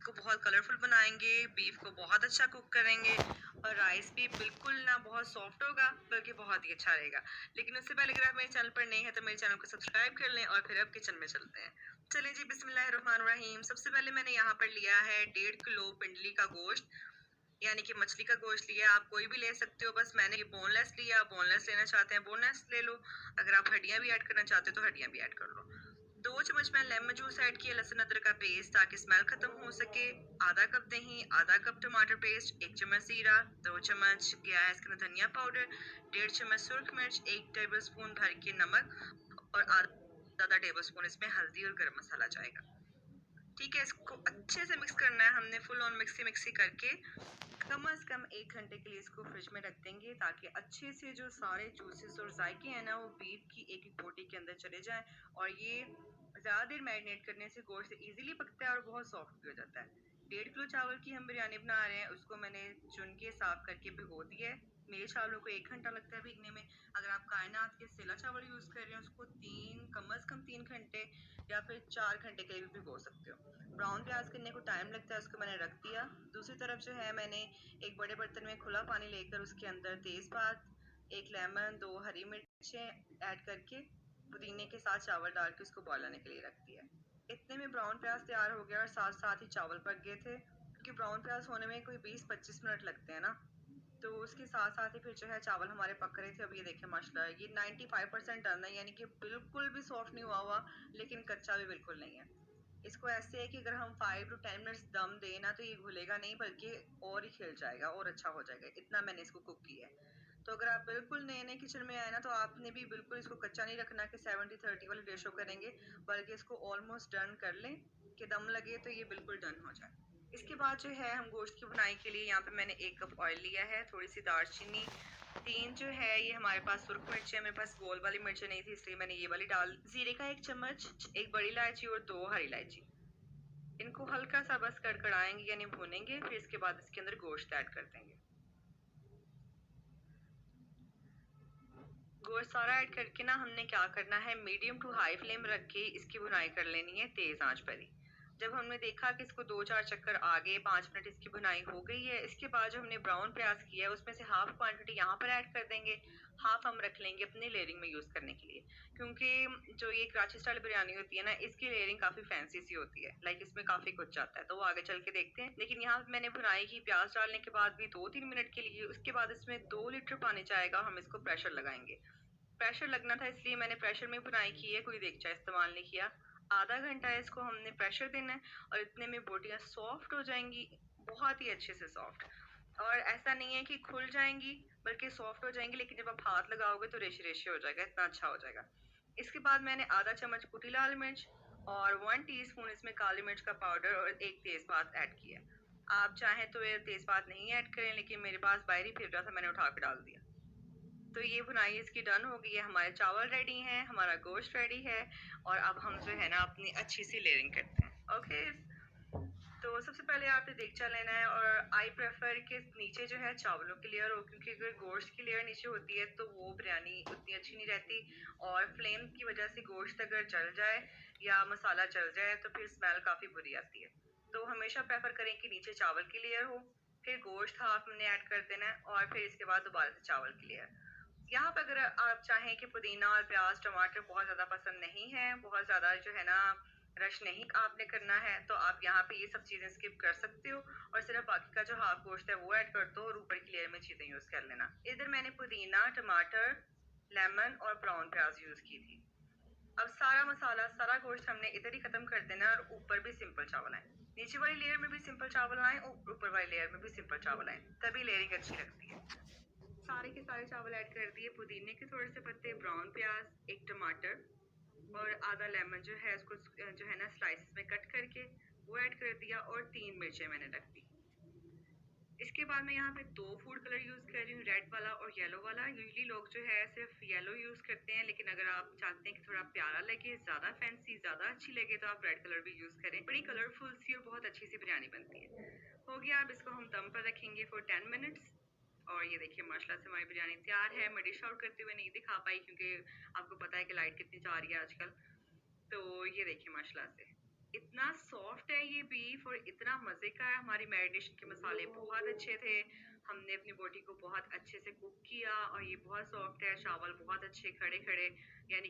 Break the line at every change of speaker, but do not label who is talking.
को बहुत कलरफुल बनाएंगे, बीफ को बहुत अच्छा कुक करेंगे और राइस भी बिल्कुल ना बहुत सॉफ्ट होगा बल्कि बहुत ही अच्छा रहेगा। लेकिन उससे पहले अगर आप मेरे चैनल पर नए हैं तो मेरे चैनल को सब्सक्राइब कर लें और फिर अब किचन में चलते हैं। चलिए जी, बिस्मिल्लाहिर्रहमानिर्रहीम। सबसे पहले मैंने यहाँ पर लिया है 1.5 किलो पिंडली का गोश्त, यानी कि मछली का गोश्त लिया। आप कोई भी ले सकते हो, बस मैंने ये बोनलेस लिया। बोनलेस लेना चाहते हैं बोनलेस ले लो, अगर आप हड्डियां भी ऐड करना चाहते हो तो हड्डियां भी ऐड कर लो। 2 चम्मच मैंने लेमन जूस ऐड किया, लहसुन अदरक का पेस्ट, ताकि स्मेल खत्म हो सके। आधा कप दही, आधा कप टमाटर पेस्ट, 1 चम्मच जीरा, 2 चम्मच किया है इसके अंदर धनिया पाउडर, 1.5 चम्मच सुरख मिर्च, 1 टेबल स्पून भर के नमक और आधा टेबल स्पून इसमें हल्दी और गर्म मसाला जाएगा। ठीक है, इसको अच्छे से मिक्स करना है हमने, फुल ऑन मिक्सी मिक्सी करके कम से कम 1 घंटे के लिए इसको फ्रिज में रख देंगे, ताकि अच्छे से जो सारे जूसेस और जायके हैं ना वो बीफ की एक एक बोटी के अंदर चले जाएं। और ये ज़्यादा देर मैरिनेट करने से गोश्त इजीली पकता है और बहुत सॉफ्ट भी हो जाता है। 1.5 किलो चावल की हम बिरयानी बना रहे हैं, उसको मैंने चुन के साफ करके भिगो दिया है। मेरे चावलों को 1 घंटा लगता है भीगने में। अगर आप कायनात के सेला चावल यूज़ कर रहे हैं उसको कम से कम 3 घंटे या फिर 4 घंटे के लिए भी भिगो सकते हो। ब्राउन प्याज करने को टाइम लगता है, उसको मैंने रख दिया। दूसरी तरफ जो है मैंने एक बड़े बर्तन में खुला पानी लेकर उसके अंदर तेज़पात, 1 लेमन, 2 हरी मिर्चें ऐड करके पुदीने के साथ चावल डाल के उसको बॉयल आने के लिए रख दिया। इतने में ब्राउन प्याज तैयार हो गया और साथ साथ ही चावल पक गए थे, क्योंकि ब्राउन प्याज होने में कोई 20-25 मिनट लगते हैं ना। तो उसके साथ साथ ही फिर जो है चावल हमारे पक रहे थे। अब ये देखिए माशाल्लाह, ये 95% डन है, यानी कि बिल्कुल भी सॉफ्ट नहीं हुआ लेकिन कच्चा भी बिल्कुल नहीं है। इसको ऐसे है कि अगर हम 5 to 10 मिनट्स दम दें ना तो ये घुलेगा नहीं बल्कि और ही खिल जाएगा और अच्छा हो जाएगा। इतना मैंने इसको कुक किया है। तो अगर आप बिल्कुल नए नए किचन में आए ना तो आपने भी बिल्कुल इसको कच्चा नहीं रखना कि 70-30 वाली रेशो करेंगे, बल्कि इसको ऑलमोस्ट डन कर लें कि दम लगे तो ये बिल्कुल डन हो जाए। इसके बाद जो है हम गोश्त की बुनाई के लिए यहाँ पे मैंने 1 कप ऑयल लिया है, थोड़ी सी दालचीनी, 3 जो है ये हमारे पास सुर्ख मिर्च है, मेरे पास गोल वाली मिर्च नहीं थी इसलिए मैंने ये वाली डाल। जीरे का 1 चम्मच, 1 बड़ी इलायची और 2 हरी इलायची। इनको हल्का सा बस कड़कड़ाएंगे यानी भूनेंगे, फिर इसके बाद इसके अंदर गोश्त ऐड कर देंगे। गोश्त सारा ऐड करके ना हमने क्या करना है, मीडियम टू हाई फ्लेम रख के इसकी भुनाई कर लेनी है तेज आंच पर ही। जब हमने देखा कि इसको 2-4 चक्कर आ गए, 5 मिनट इसकी भुनाई हो गई है, इसके बाद जो हमने ब्राउन प्याज किया है उसमें से हाफ क्वांटिटी यहाँ पर ऐड कर देंगे, हाफ हम रख लेंगे अपनी लेयरिंग में यूज करने के लिए। क्योंकि जो ये कराची स्टाइल बिरयानी होती है ना, इसकी लेयरिंग काफी फैंसी सी होती है, लाइक इसमें काफी कुछ जाता है, तो वो आगे चल के देखते हैं। लेकिन यहाँ पे मैंने भुनाई की प्याज डालने के बाद भी 2-3 मिनट के लिए, उसके बाद इसमें 2 लीटर पानी जाएगा, हम इसको प्रेशर लगाएंगे। प्रेशर लगना था इसलिए मैंने प्रेशर में बुनाई की है, कोई देगचा इस्तेमाल नहीं किया। आधा घंटा इसको हमने प्रेशर देना है और इतने में बोटियां सॉफ्ट हो जाएंगी, बहुत ही अच्छे से सॉफ्ट। और ऐसा नहीं है कि खुल जाएंगी, बल्कि सॉफ्ट हो जाएंगी, लेकिन जब आप हाथ लगाओगे तो रेशे रेशे हो जाएगा, इतना अच्छा हो जाएगा। इसके बाद मैंने आधा चम्मच कुटी लाल मिर्च और 1 टीस्पून इसमें काली मिर्च का पाउडर और एक तेजपात ऐड किया। आप चाहें तो ये तेजपात नहीं ऐड करें, लेकिन मेरे पास बाहर ही फिर रहा था, मैंने उठा के डाल दिया। तो ये भुनाई इसकी डन हो गई है, हमारे चावल रेडी हैं, हमारा गोश्त रेडी है। और अब हम जो है ना अपनी अच्छी सी लेयरिंग करते हैं। ओके, तो सबसे पहले आपने देगचा लेना है और आई प्रेफर कि नीचे जो है चावलों की लेयर हो, क्योंकि अगर गोश्त की लेयर नीचे होती है तो वो बिरयानी उतनी अच्छी नहीं रहती, और फ्लेम की वजह से गोश्त अगर जल जाए या मसाला जल जाए तो फिर स्मेल काफ़ी बुरी आती है। तो हमेशा प्रेफर करें कि नीचे चावल की लेयर हो, फिर गोश्त हाफ हमने ऐड कर देना है और फिर इसके बाद दोबारा से चावल की लेयर। यहाँ पे अगर आप चाहें कि पुदीना और प्याज टमाटर बहुत ज़्यादा पसंद नहीं है, बहुत ज़्यादा जो है ना रश नहीं आपने करना है, तो आप यहाँ पे ये सब चीज़ें स्किप कर सकते हो और सिर्फ बाकी का जो हाफ गोश्त है वो ऐड कर दो और ऊपर की लेयर में चीज़ें यूज़ कर लेना। इधर मैंने पुदीना, टमाटर, लेमन और ब्राउन प्याज यूज़ की थी। अब सारा मसाला, सारा गोश्त हमने इधर ही खत्म कर देना और ऊपर भी सिंपल चावल आए। नीचे वाली लेयर में भी सिंपल चावल आए और ऊपर वाली लेयर में भी सिंपल चावल आए, तभी लेयरिंग अच्छी लगती है। सारे के सारे चावल ऐड कर दिए, पुदीने के थोड़े से पत्ते, ब्राउन प्याज, एक टमाटर और आधा लेमन जो है उसको जो है ना स्लाइसेस में कट करके वो ऐड कर दिया और 3 मिर्चें मैंने रख दी। इसके बाद मैं यहाँ पे 2 फूड कलर यूज कर रही हूँ, रेड वाला और येलो वाला। यूजली लोग जो है सिर्फ येलो यूज करते हैं, लेकिन अगर आप चाहते हैं कि थोड़ा प्यारा लगे, ज्यादा फैंसी, ज्यादा अच्छी लगे, तो आप रेड कलर भी यूज करें। बड़ी कलरफुल सी और बहुत अच्छी सी बिरयानी बनती है। हो गया, अब इसको हम दम पर रखेंगे फॉर 10 मिनट्स। और ये देखिए माशाल्लाह से हमारी बिरयानी तैयार है। मैं डिश आउट करते हुए नहीं दिखा पाई क्योंकि आपको पता है कि लाइट कितनी जा रही है आजकल। तो ये देखिए माशाल्लाह से इतना सॉफ्ट है ये बीफ और इतना मज़े का है। हमारी मैरिनेशन के मसाले बहुत अच्छे थे। हमने अपनी बोटी को बहुत अच्छे से कुक किया और ये बहुत सॉफ्ट है। चावल बहुत अच्छे खड़े-खड़े यानी